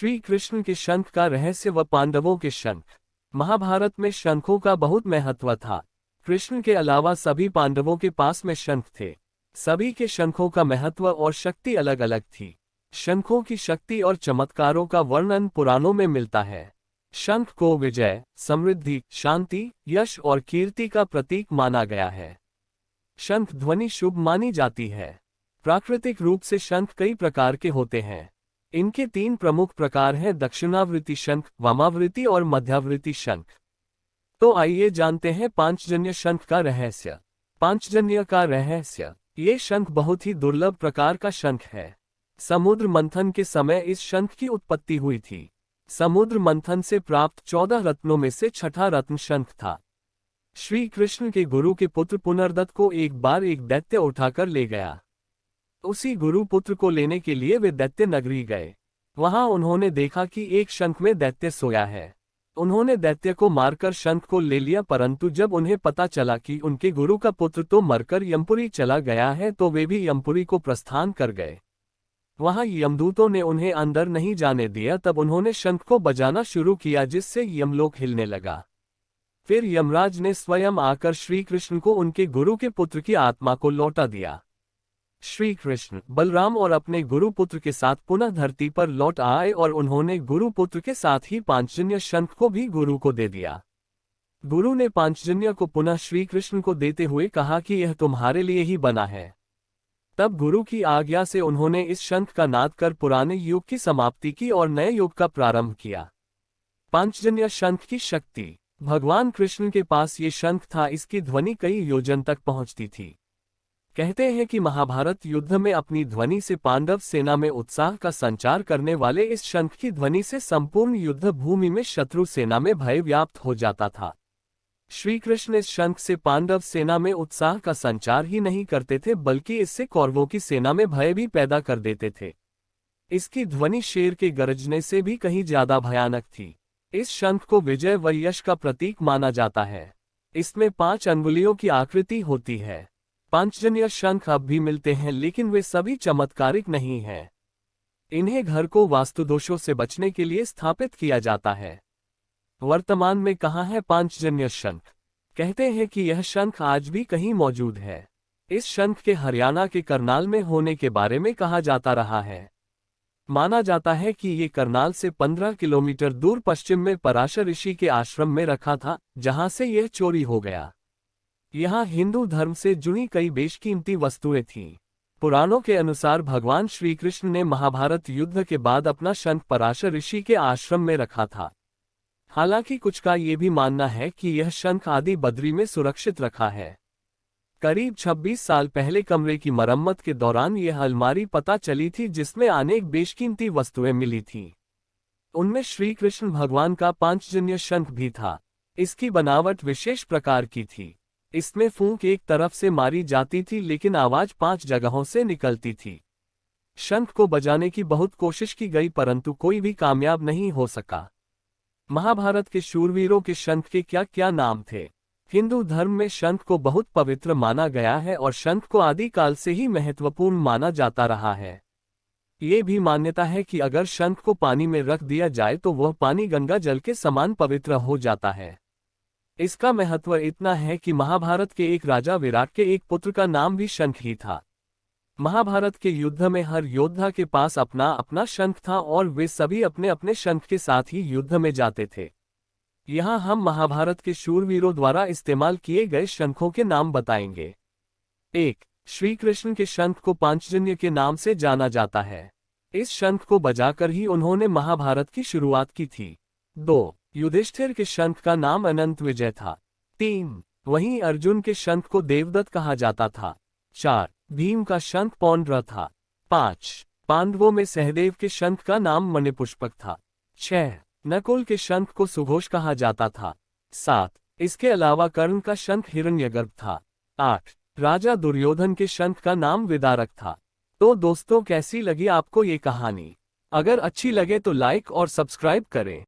श्री कृष्ण के शंख का रहस्य व पांडवों के शंख। महाभारत में शंखों का बहुत महत्व था। कृष्ण के अलावा सभी पांडवों के पास में शंख थे। सभी के शंखों का महत्व और शक्ति अलग अलग थी। शंखों की शक्ति और चमत्कारों का वर्णन पुराणों में मिलता है। शंख को विजय, समृद्धि, शांति, यश और कीर्ति का प्रतीक माना गया है। शंख ध्वनि शुभ मानी जाती है। प्राकृतिक रूप से शंख कई प्रकार के होते हैं। इनके 3 प्रमुख प्रकार हैं: दक्षिणावृत्ति शंख, वामावृत्ति और मध्यावृत्ति शंख। तो आइए जानते हैं पांचजन्य शंख का रहस्य। पांचजन्य का रहस्य। ये शंख बहुत ही दुर्लभ प्रकार का शंख है। समुद्र मंथन के समय इस शंख की उत्पत्ति हुई थी। समुद्र मंथन से प्राप्त 14 रत्नों में से छठा रत्न शंख था। श्री कृष्ण के गुरु के पुत्र पुनर्दत्त को एक बार एक दैत्य उठाकर ले गया। उसी गुरु पुत्र को लेने के लिए वे दैत्य नगरी गए। वहां उन्होंने देखा कि एक शंख में दैत्य सोया है। उन्होंने दैत्य को मारकर शंख को ले लिया, परंतु जब उन्हें पता चला कि उनके गुरु का पुत्र तो मरकर यमपुरी चला गया है, तो वे भी यमपुरी को प्रस्थान कर गए। वहां यमदूतों ने उन्हें अंदर नहीं जाने दिया। तब उन्होंने शंख को बजाना शुरू किया, जिससे यमलोक हिलने लगा। फिर यमराज ने स्वयं आकर श्री कृष्ण को उनके गुरु के पुत्र की आत्मा को लौटा दिया। श्री कृष्ण, बलराम और अपने गुरु पुत्र के साथ पुनः धरती पर लौट आए और उन्होंने गुरु पुत्र के साथ ही पांचजन्य शंख को भी गुरु को दे दिया। गुरु ने पांचजन्य को पुनः श्री कृष्ण को देते हुए कहा कि यह तुम्हारे लिए ही बना है। तब गुरु की आज्ञा से उन्होंने इस शंख का नाद कर पुराने युग की समाप्ति की और नए युग का प्रारंभ किया। पांचजन्य शंख की शक्ति। भगवान कृष्ण के पास ये शंख था। इसकी ध्वनि कई योजन तक पहुंचती थी। कहते हैं कि महाभारत युद्ध में अपनी ध्वनि से पांडव सेना में उत्साह का संचार करने वाले इस शंख की ध्वनि से संपूर्ण युद्ध भूमि में शत्रु सेना में भय व्याप्त हो जाता था। श्री कृष्ण इस शंख से पांडव सेना में उत्साह का संचार ही नहीं करते थे, बल्कि इससे कौरवों की सेना में भय भी पैदा कर देते थे। इसकी ध्वनि शेर के गरजने से भी कहीं ज्यादा भयानक थी। इस शंख को विजय व यश का प्रतीक माना जाता है। इसमें 5 अंगुलियों की आकृति होती है। पांचजन्य शंख अब भी मिलते हैं, लेकिन वे सभी चमत्कारिक नहीं हैं। इन्हें घर को वास्तुदोषों से बचने के लिए स्थापित किया जाता है। वर्तमान में कहाँ है पांचजन्य शंख? कहते हैं कि यह शंख आज भी कहीं मौजूद है। इस शंख के हरियाणा के करनाल में होने के बारे में कहा जाता रहा है। माना जाता है कि ये करनाल से 15 किलोमीटर दूर पश्चिम में पराशर ऋषि के आश्रम में रखा था, जहां से यह चोरी हो गया। यहाँ हिंदू धर्म से जुड़ी कई बेशकीमती वस्तुएं थीं। पुराणों के अनुसार भगवान श्री कृष्ण ने महाभारत युद्ध के बाद अपना शंख पराशर ऋषि के आश्रम में रखा था। हालांकि कुछ का ये भी मानना है कि यह शंख आदि बद्री में सुरक्षित रखा है। करीब 26 साल पहले कमरे की मरम्मत के दौरान यह अलमारी पता चली थी, जिसमें अनेक बेशकीमती वस्तुएं मिली थीं। उनमें श्री कृष्ण भगवान का पांचजन्य शंख भी था। इसकी बनावट विशेष प्रकार की थी। इसमें फूंक एक तरफ से मारी जाती थी, लेकिन आवाज 5 जगहों से निकलती थी। शंख को बजाने की बहुत कोशिश की गई, परंतु कोई भी कामयाब नहीं हो सका। महाभारत के शूरवीरों के शंख के क्या क्या नाम थे? हिंदू धर्म में शंख को बहुत पवित्र माना गया है और शंख को आदिकाल से ही महत्वपूर्ण माना जाता रहा है। ये भी मान्यता है कि अगर शंख को पानी में रख दिया जाए तो वह पानी गंगा जल के समान पवित्र हो जाता है। इसका महत्व इतना है कि महाभारत के एक राजा विराट के एक पुत्र का नाम भी शंख ही था। महाभारत के युद्ध में हर योद्धा के पास अपना अपना शंख था और वे सभी अपने अपने शंख के साथ ही युद्ध में जाते थे। यहाँ हम महाभारत के शूरवीरों द्वारा इस्तेमाल किए गए शंखों के नाम बताएंगे। 1. श्री कृष्ण के शंख को पांचजन्य के नाम से जाना जाता है। इस शंख को बजाकर ही उन्होंने महाभारत की शुरुआत की थी। 2. युधिष्ठिर के शंख का नाम अनंत विजय था। 3. वहीं अर्जुन के शंख को देवदत्त कहा जाता था। 4. भीम का शंख पौंड्र था। 5. पांडवों में सहदेव के शंख का नाम मणिपुष्पक था। 6. नकुल के शंख को सुघोष कहा जाता था। 7. इसके अलावा कर्ण का शंख हिरण्यगर्भ था। 8. राजा दुर्योधन के शंख का नाम विदारक था। तो दोस्तों, कैसी लगी आपको ये कहानी? अगर अच्छी लगे तो लाइक और सब्सक्राइब करें।